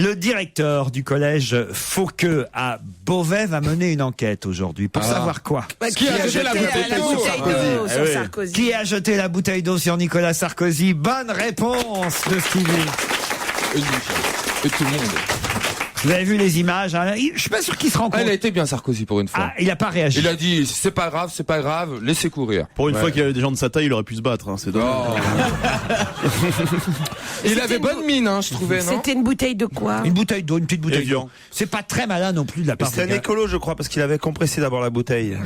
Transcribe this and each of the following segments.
Le directeur du collège Fauqueux à Beauvais va mener une enquête aujourd'hui pour savoir quoi. Qui a jeté la bouteille d'eau sur Sarkozy? Qui a jeté la bouteille d'eau sur Nicolas Sarkozy? Bonne réponse de Stevie. Et tout le monde. Vous avez vu les images, hein? Je suis pas sûr qu'il se rend compte. Elle a été bien Sarkozy pour une fois. Ah, il a pas réagi. Il a dit c'est pas grave, laissez courir. Pour une fois qu'il y avait des gens de sa taille, il aurait pu se battre. Hein, c'est dommage. Il avait bonne mine, je trouvais, non? C'était une bouteille de quoi? Une bouteille d'eau, une petite bouteille Evian. d'eau. C'est pas très malin non plus de la part C'est un écolo, je crois, parce qu'il avait compressé d'abord la bouteille.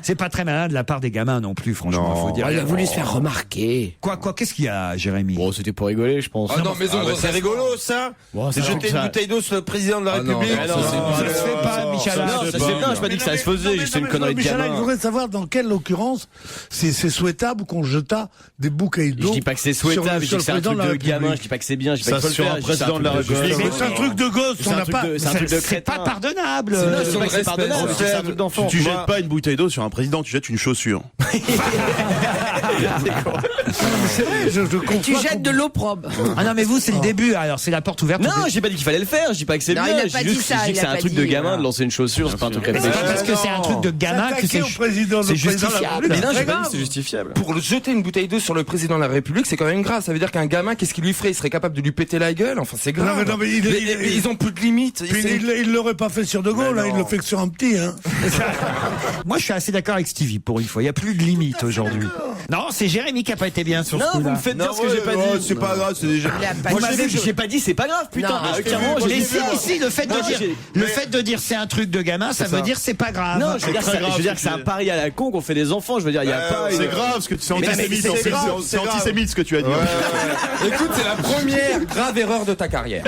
C'est pas très malin de la part des gamins non plus, franchement, faut dire. Il a voulu se faire remarquer. Quoi, qu'est-ce qu'il y a, Jérémy? Bon, c'était pour rigoler, je pense. Ah non, maison de C'est rigolo, ça. Bon, C'est jeter une bouteille d'eau sur le président de la Ah non, République. non, Ça se fait pas, Michel. Non, ça se fait pas, j'ai pas dit que ça se faisait, juste une connerie de Michel, je gamin. voudrais savoir dans quelle occurrence c'est souhaitable qu'on jeta des bouteilles d'eau. Je dis pas que c'est souhaitable, je dis que c'est un truc de gamin, je dis pas que c'est bien, je dis pas qu'il faut le sur faire. un je dis que c'est président de la République. Mais c'est un truc de gosse, on n'a pas. C'est un truc de C'est pas crétin. pardonnable. Non, je dis Son pas que c'est respect. pardonnable, je dis que c'est un truc d'enfant. Tu jettes pas une bouteille d'eau sur un président, tu jettes une chaussure. C'est vrai, je comprends. Tu jettes de l'opprobre. Ah non, mais vous, c'est le début, alors c'est la porte ouverte. Non, j'ai pas dit qu'il fallait le faire, je dis pas que c'est Non, bien, il a je pas dis dit juste ça, je dis il que a c'est un pas truc dit, de gamin de lancer une chaussure, c'est pas un truc Mais c'est pas réfléchi. parce que c'est un truc de gamin que S'attaquer au président, c'est le président de la justifiable. République. Mais non, j'ai Très pas dit grave. que c'est justifiable. Pour jeter une bouteille d'eau sur le président de la République, c'est quand même grave. Ça veut dire qu'un gamin, qu'est-ce qu'il lui ferait? Il serait capable de lui péter la gueule? Enfin, c'est grave. Non, mais Ils ont plus de limites. Puis il l'aurait pas fait sur De Gaulle, là, il le fait que sur un petit, hein. Moi, je suis assez d'accord avec Stevie pour une fois. Il n'y a plus de limite aujourd'hui. Non, c'est Jérémy qui a pas été bien sur ce Non, vous coup-là. me faites dire ce que j'ai pas dit. C'est pas grave, c'est déjà. Il a pas Moi, dit. j'ai pas dit c'est pas grave, putain. Non, Ah, je clairement, j'ai Mais dit si, le fait de dire c'est un truc de gamin, ça veut dire c'est pas grave. Non, je veux dire, je veux dire que c'est un pari à la con qu'on fait des enfants. Je veux dire, il y a pas. C'est grave, ce que c'est Mais antisémite. c'est grave, C'est antisémite ce que tu as dit. Écoute, c'est la première grave erreur de ta carrière.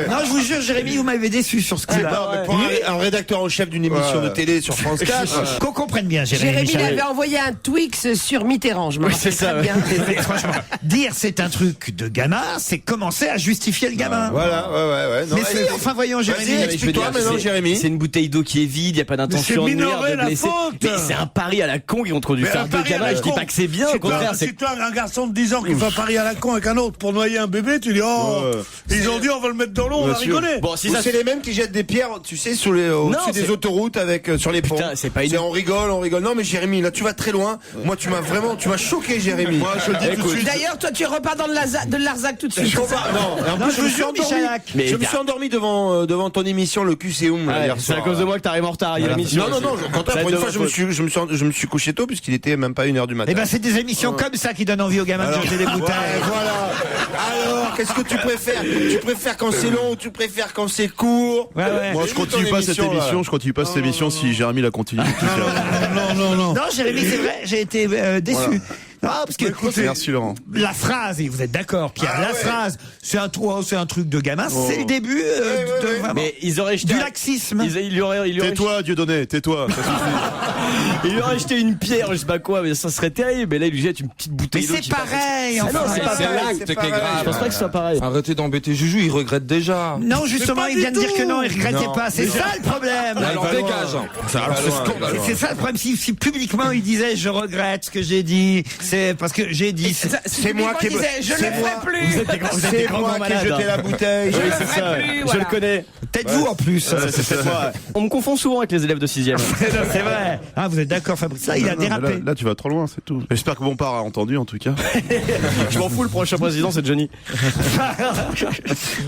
Non, je vous jure, Jérémy, vous m'avez déçu sur ce coup-là. Non, mais pour un rédacteur en chef d'une émission de télé sur France 4. Qu'on comprenne bien, Jérémy. Jérémy, il Michel. avait envoyé un Twix sur Mitterrand, je me Oui, rappelle c'est ça, très bien. Mais franchement, dire c'est un truc de gamin, c'est commencer à justifier le gamin. Voilà, ouais. Non, Mais si, enfin voyons, Jérémy. Vas-y, Je veux explique-toi dire, maintenant, c'est- Jérémy. C'est une bouteille d'eau qui est vide, il y a pas d'intention de c'est nuire, minorer de la blesser. faute. Mais c'est un pari à la con qu'ils ont trop dû faire deux gamins. Je dis pas que c'est bien, au contraire, c'est Si toi, un garçon de 10 ans qui fait un pari à la con avec un autre pour noyer un bébé, tu dis, ils ont dit, on va le mettre dans l'eau, on va rigoler. bon. Si Ou ça c'est les mêmes qui jettent des pierres, tu sais, au-dessus des c'est- autoroutes avec sur les ponts. Putain, c'est pas une- on rigole. Non, mais Jérémy, là, tu vas très loin. Moi, tu m'as choqué, Jérémy. Moi, je le dis tout de suite. D'ailleurs, toi, tu repars dans de Larzac tout de suite. Non, en plus, je me suis endormi. Mais Je me suis endormi devant ton émission, le cul c'est oum, là, hier c'est à soir. cause de moi que t'arrives en retard. Il y a l'émission. Non, au contraire, pour une fois, je me suis couché tôt puisqu'il était même pas 1h du matin. Eh ben, c'est des émissions comme ça qui donnent envie aux gamins de jeter des bouteilles. Voilà. Alors, qu'est-ce que tu préfères? Tu préfères quand c'est long ou tu préfères quand c'est court? Ouais. Moi, je continue pas cette émission. Je continue pas cette émission si Jérémy la continue. Non. Non, Jérémy, c'est vrai, j'ai été déçu. Non, parce que Merci Laurent. la phrase, et vous êtes d'accord, Pierre, la phrase, c'est un truc de gamin, c'est le début de vraiment, Mais ils auraient jeté du laxisme. Il lui aurait Tais-toi, Dieudonné, tais-toi. Ça suffit. il lui aurait jeté une pierre, je sais pas quoi, mais ça serait terrible. Mais là, il lui jette une petite Mais bouteille d'eau. c'est pareil, Ah enfin. non, c'est pas C'est pareil. l'acte qui est grave. Je pense pas que ce soit pareil. Arrêtez d'embêter Juju, il regrette déjà. Non, justement, pas il du vient de dire tout. que non, il regrettait Non. pas. C'est ça le problème. Alors dégage. C'est scandaleux. C'est ça le problème. Si publiquement il disait je regrette ce que j'ai dit, c'est parce que j'ai dit. C'est moi qui Je le ferai plus. C'est moi qui ai jeté la bouteille. Oui, c'est ça. Je le connais. Peut-être vous en plus. C'est peut-être moi. On me confond souvent avec les élèves de 6e. C'est vrai. Ah, vous êtes d'accord, Fabrice. Ça, il a Non, mais dérapé. là, tu vas trop loin, c'est tout. J'espère que Bompard a entendu, en tout cas. Je m'en fous, le prochain président, c'est Johnny.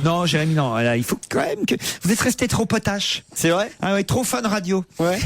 Non, Jérémy, non. Là, il faut quand même que vous êtes resté trop potache. C'est vrai? Ah ouais, trop fun radio. Ouais.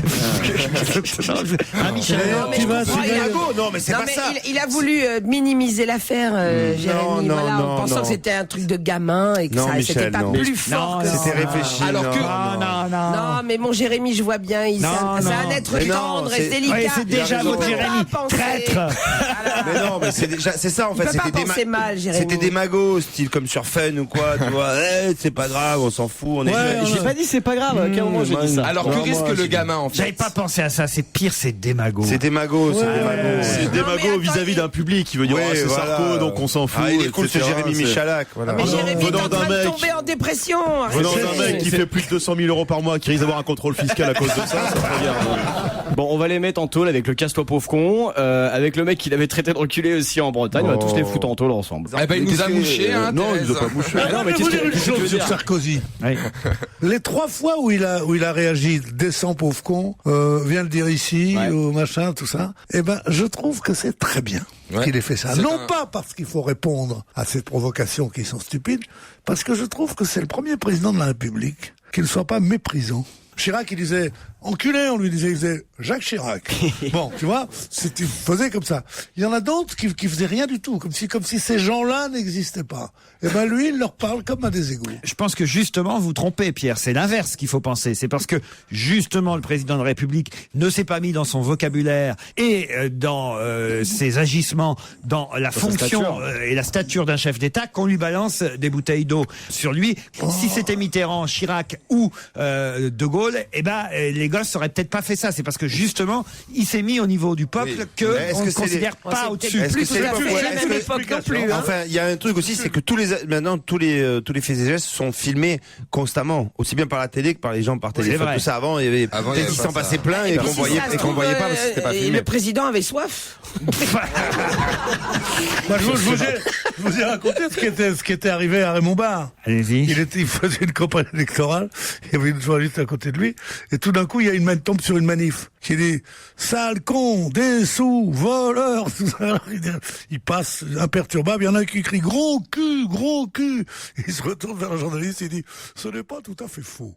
Ah, Michel. Non, mais je comprends, il a- Non, mais c'est Non, pas mais ça. il a voulu minimiser l'affaire, Jérémy, non, voilà, non, en pensant non. que c'était un truc de gamin et que Non, ça Michel, c'était pas non. plus fort Non, que C'était ça. réfléchi. Alors que- Non, mais mon Jérémy, je vois bien, Non, c'est non. un être Mais non, tendre c'est- et délicat. Oui, c'est déjà Il votre peut Jérémy. pas penser. Traître. Voilà. Mais non, mais c'est ça en Il fait. peut pas penser mal, Jérémy. C'était des magos, style comme sur Fun ou quoi, tu vois. C'est pas grave, on s'en fout, on est jeunes. J'ai pas dit c'est pas grave, à quel moment j'ai dit ça? Alors que risque le gamin en fait? J'avais pas pensé à ça. C'est pire, c'est démago. C'est des magos, c'est des magos. C'est des Non, mais magots attends, vis-à-vis d'un public. Il veut dire, Ouais, ah, c'est voilà. Sarko, donc on s'en fout. Ah, il est cool ce etc. Jérémy C'est- Michalak. Voilà. Mais Venant- Jérémy est venant en d'un train de mec- tomber en dépression. Venant Arrêtez. d'un mec qui fait plus de 200 000 euros par mois, qui risque d'avoir un contrôle fiscal à cause de ça, ça regarde. Bon, on va les mettre en tôle avec le casse-toi pauvre con, avec le mec qui l'avait traité de reculé aussi en Bretagne. On va tous les foutre en tôle ensemble. Eh ben, il nous a mouché, hein, Non, il Thérèse. nous a pas mouché. Non, mais Je vais qu'est-ce vous que dire une qu'est-ce que tu veux chose sur dire Sarkozy. Oui. Les 3 fois où il a réagi, descend pauvre con, vient le dire ici, Ouais. au machin, tout ça, eh ben, je trouve que c'est très bien Ouais. qu'il ait fait ça. C'est Non un- pas parce qu'il faut répondre à ces provocations qui sont stupides, parce que je trouve que c'est le premier président de la République qui ne soit pas méprisant. Chirac, il disait enculé, on lui disait, il disait Jacques Chirac. Bon, tu vois, il faisait comme ça. Il y en a d'autres qui faisaient rien du tout, comme si ces gens-là n'existaient pas. Et ben lui, il leur parle comme à des égouts. Je pense que justement, vous trompez, Pierre. C'est l'inverse qu'il faut penser. C'est parce que justement, le président de la République ne s'est pas mis dans son vocabulaire et dans ses agissements, dans la fonction stature. et la stature d'un chef d'État, qu'on lui balance des bouteilles d'eau sur lui. Si c'était Mitterrand, Chirac ou De Gaulle, eh ben les gosses n'auraient peut-être pas fait ça. C'est parce que justement, il s'est mis au niveau du peuple Oui. que Mais est-ce on que ne c'est considère Oh, pas c'est au-dessus. peut-être Est-ce que plus c'est tout à pas- fait ouais, la est-ce même que- époque non plus. Hein. Enfin, il y a un truc aussi, c'est que tous les faits et gestes sont filmés constamment, aussi bien par la télé que par les gens par téléphone. vrai. Tout ça avant, il y avait Avant, il y peut-être avait qui pas s'en ça. passaient plein et Et qu'on puis, si voyait ça se et qu'on trouve, voyait pas parce que c'était pas filmé. le président avait soif. Bah, je vous ai raconté ce qui était arrivé à Raymond Barre. Allez-y. Il faisait une campagne électorale, il y avait une journaliste à côté de lui, et tout d'un coup, il y a une main tombe sur une manif, qui dit, sale con, des sous, voleur, tout ça. Il passe imperturbable, il y en a qui crie, gros cul, gros cul. Il se retourne vers la journaliste et il dit, ce n'est pas tout à fait faux.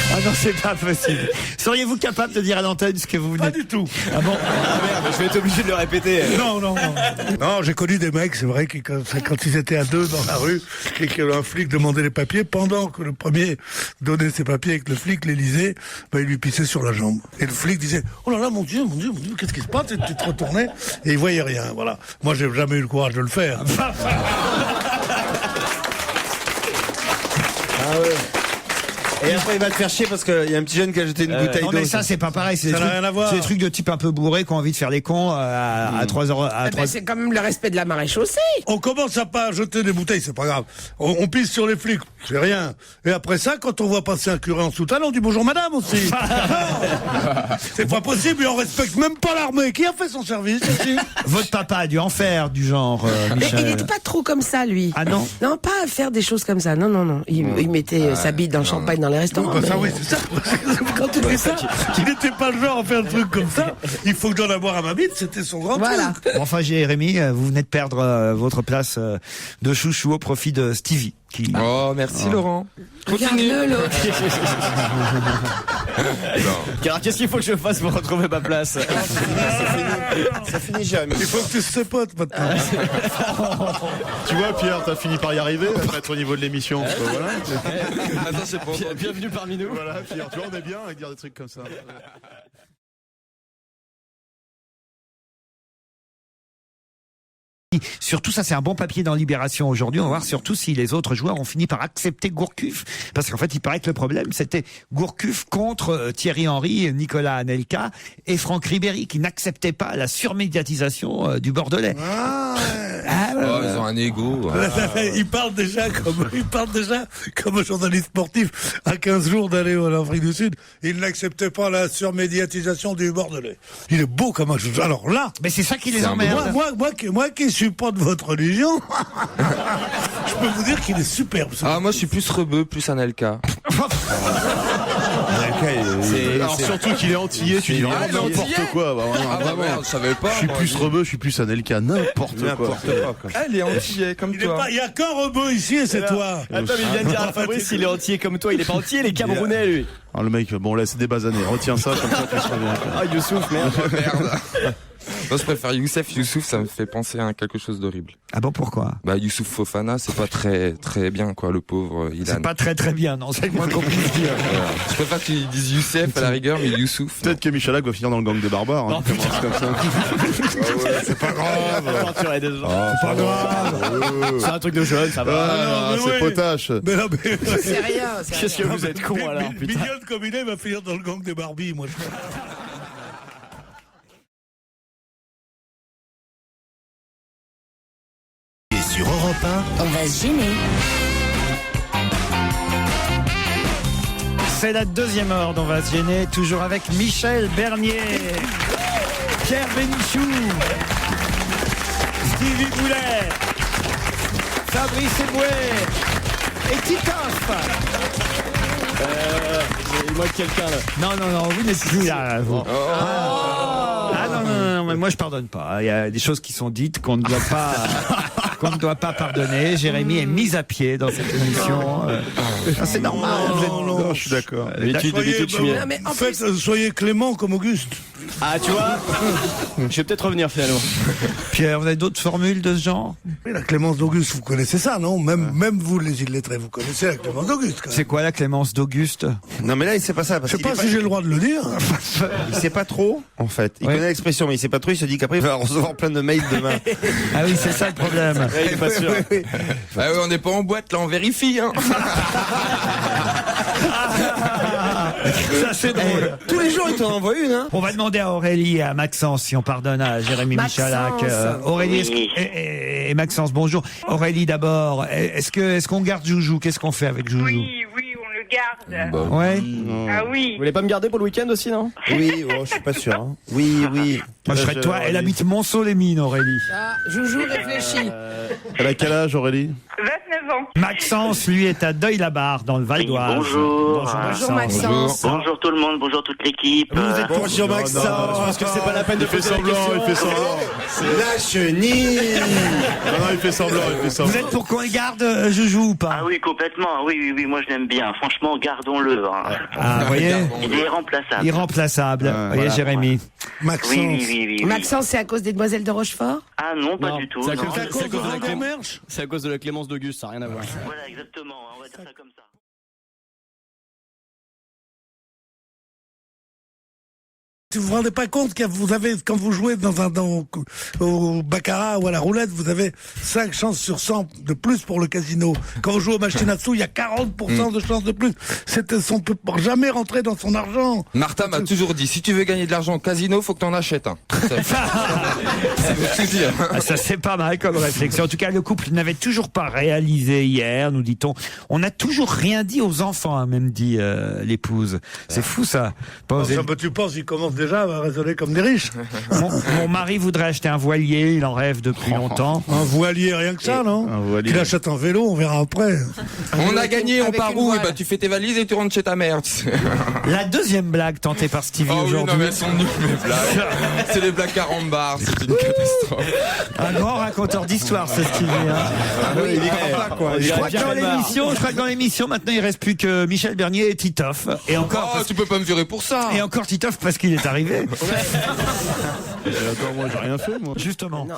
Ah non, c'est pas possible. Seriez-vous capable de dire à l'antenne ce que vous Pas venez du tout. Ah bon? Je vais être obligé de le répéter. Non. Non, j'ai connu des mecs, c'est vrai, qui, quand ils étaient à deux dans la rue, et qu'un flic demandait les papiers, pendant que le premier donnait ses papiers et que le flic les lisait, ben, il lui pissait sur la jambe. Et le flic disait, oh là là, mon Dieu, qu'est-ce qui se passe? Et tu te retournais, et il voyait rien, voilà. Moi, j'ai jamais eu le courage de le faire. Et après, il va te faire chier parce qu'il y a un petit jeune qui a jeté une bouteille Non d'eau. mais ça c'est pas pareil, c'est des Ça n'a trucs- rien à voir. c'est des trucs de type un peu bourré qui ont envie de faire les cons à 3h à Eh ben, c'est quand même le respect de la maréchaussée. On commence à pas jeter des bouteilles, c'est pas grave. On pisse sur les flics, c'est rien. Et après ça, quand on voit passer un curé en soutane, on dit bonjour madame aussi. C'est pas possible, et on respecte même pas l'armée. Qui a fait son service ici? Votre papa a dû en faire du genre Mais Michel. il n'était pas trop comme ça, lui. Ah non? Non, pas à faire des choses comme ça. Non. Il mettait sa bite dans le champagne dans les restaurants. Bah, ça, mais- oui, c'est ça. Quand tu dis ça, qu'il n'était pas le genre à faire un truc comme ça, il faut que j'en avoir à ma bite, c'était son grand Voilà. truc. Bon, enfin Jérémy, vous venez de perdre votre place de chouchou au profit de Stevie. Qui... Oh, merci Laurent. Continue. Regarde-le, l'autre. Alors, qu'est-ce qu'il faut que je fasse pour retrouver ma place? Ça finit, Jérémy. Il faut que tu ses potes maintenant. Tu vois, Pierre, t'as fini par y arriver, à être au niveau de l'émission. Voilà. Attends, c'est pas entendu. Bienvenue parmi nous. Voilà, Pierre, tu vois, on est bien avec dire des trucs comme ça. Surtout, ça c'est un bon papier dans Libération aujourd'hui. On va voir surtout si les autres joueurs ont fini par accepter Gourcuff. Parce qu'en fait, il paraît que le problème, c'était Gourcuff contre Thierry Henry, Nicolas Anelka et Franck Ribéry, qui n'acceptaient pas la surmédiatisation du Bordelais. Oh, ils ont un ego. Il parle déjà comme un journaliste sportif à 15 jours d'aller en Afrique du Sud. Il n'acceptait pas la surmédiatisation du Bordelais. Il est beau comme un chose. Alors là, Mais c'est ça qui les C'est un emmerde. moi qui suis pas de votre religion, je peux vous dire qu'il est superbe. ce Ah, moi, je suis plus rebeu, plus un LK. Alors surtout qu'il est antillais, tu dis Ah, il est n'importe antillais quoi. Bah, vraiment, Ah, bah vraiment. merde, je savais pas. Je suis plus rebeu, je suis plus Anelka, n'importe quoi. N'importe quoi, quoi. Ah, il est antillais, comme Il est toi. pas- il y a qu'un rebeu ici et c'est toi. Attends, mais il vient de dire à Fabrice, il est entier comme toi. Il est pas entier, il est camerounais, lui. Ah, le mec, bon, laisse des basanés, retiens ça, comme ça tu seras bien. Ah, Youssouf, merde. Moi, je préfère Youssef. Youssouf, ça me fait penser à quelque chose d'horrible. Ah bon, pourquoi? Bah, Youssouf Fofana, c'est pas très, très bien, quoi, le pauvre Ilan. C'est pas très très bien, non, c'est le moins qu'on puisse dire. Voilà. Je préfère qu'ils disent Youssef à la rigueur, mais Youssouf. Peut-être que Michalak va finir dans le gang des barbares. Hein. Commence comme ça. C'est pas grave. Torturer des gens. C'est pas grave. C'est un truc de jeune, ça va. Ah, mais c'est ouais. potache. Mais non, mais... C'est rien. c'est Qu'est-ce que rien. vous êtes con alors, putain. Mignonne comme il est, il va finir dans le gang des Barbies, moi. Et sur Europe 1, On va se gêner. C'est la deuxième heure dont on va se gêner, toujours avec Michel Bernier, Pierre Bénichou, Stevie Boulet, Fabrice Eboué et Titoff. Il manque quelqu'un là. Non, vous n'êtes plus là. Vous. Ah non, mais moi je pardonne pas. Il y a des choses qui sont dites qu'on ne doit pas pardonner. Jérémy est mis à pied dans cette émission. C'est normal. Non, je suis d'accord. D'habitude, je suis Non, mais en plus, Soyez clément comme Auguste. Ah, tu vois, je vais peut-être revenir finalement. Pierre, vous avez d'autres formules de ce genre? Mais la clémence d'Auguste, vous connaissez ça, non? Même vous, les illettrés, vous connaissez la clémence d'Auguste, quand même. C'est quoi la clémence d'Auguste? Non, mais là, il sait pas ça. Parce Je sais qu'il pas est si j'ai le droit de le dire. il sait pas trop, en fait. Il Ouais. connaît l'expression, mais il sait pas trop. Il se dit qu'après, il va recevoir plein de mails demain. Ah oui, c'est ça le problème. Ouais, il est pas sûr. Ah ouais, on n'est pas en boîte, là, on vérifie, hein. Ça c'est drôle. Tous les jours, il t'en envoie une, hein. On va demander à Aurélie et à Maxence si on pardonne à Jérémy Maxence. Michalak. Aurélie Oui. et Maxence, bonjour. Aurélie d'abord, est-ce qu'on garde Joujou? Qu'est-ce qu'on fait avec Joujou? Oui, on le garde. Bah, Ouais. Ah oui. Vous voulez pas me garder pour le week-end aussi, non? Oui, oh, je suis pas sûr. Hein. Oui. Moi je serais de toi, elle habite Monceau-les-Mines, Aurélie. ah, Joujou réfléchit. Elle a quel âge, Aurélie? 29 ans. Maxence, lui, est à Deuil-la-Barre, dans le Val d'Oise. Bonjour. Bonjour Maxence. Bonjour tout le monde, bonjour toute l'équipe. Vous êtes pour Bonjour, Maxence. Parce que c'est pas la peine de Il fait poser la semblant, question. il fait semblant. La chenille. Non, il fait semblant, il fait semblant. Vous êtes pour qu'on y garde Joujou ou pas? Ah oui, complètement. Oui, moi je l'aime bien. Franchement, gardons-le. Hein. Ah, vous voyez, Il est irremplaçable. irremplaçable. Vous voyez, voilà. Jérémy. Maxence. Oui. Maxence, c'est à cause des demoiselles de Rochefort? Ah non, pas Non, du tout. c'est à non. cause- C'est à cause de Vandermerch? C'est à cause de la clémence d'Auguste, ça n'a rien à voir. Voilà, exactement. On va dire ça comme ça. Si vous vous rendez pas compte que vous avez, quand vous jouez au baccarat ou à la roulette, vous avez 5 chances sur 100 de plus pour le casino. Quand on joue au machine à sous, il y a 40% de chances de plus. On peut jamais rentrer dans son argent. Martha m'a toujours dit, si tu veux gagner de l'argent au casino, faut que t'en achètes un. Ça veut tout dire. Ah, ça c'est pas mal comme réflexion. En tout cas, le couple n'avait toujours pas réalisé hier, nous dit-on. On n'a toujours rien dit aux enfants, a même dit l'épouse. C'est fou ça. Pas osé- Tu penses, ils commencent déjà à raisonner comme des riches. Mon mari voudrait acheter un voilier, il en rêve depuis longtemps. Un voilier, rien que ça, non? Un voilier. Il achète un vélo, on verra après. On a gagné, on Avec part une où? voile. Bah, tu fais tes valises et tu rentres chez ta mère. Tu sais. La deuxième blague tentée par Stevie Oh oui, non, aujourd'hui. mais elles sont nulles, mes blagues. C'est des blagues 40 bars, c'est une catastrophe. Un grand raconteur d'histoire, ce Stevie. Hein. Il y croit pas, quoi. Je crois que dans l'émission, maintenant, il reste plus que Michel Bernier et Titoff. Et encore, Oh, tu peux pas me virer pour ça. et encore Titoff parce qu'il est arrivé. Attends, moi, j'ai rien fait, moi. Justement. Non.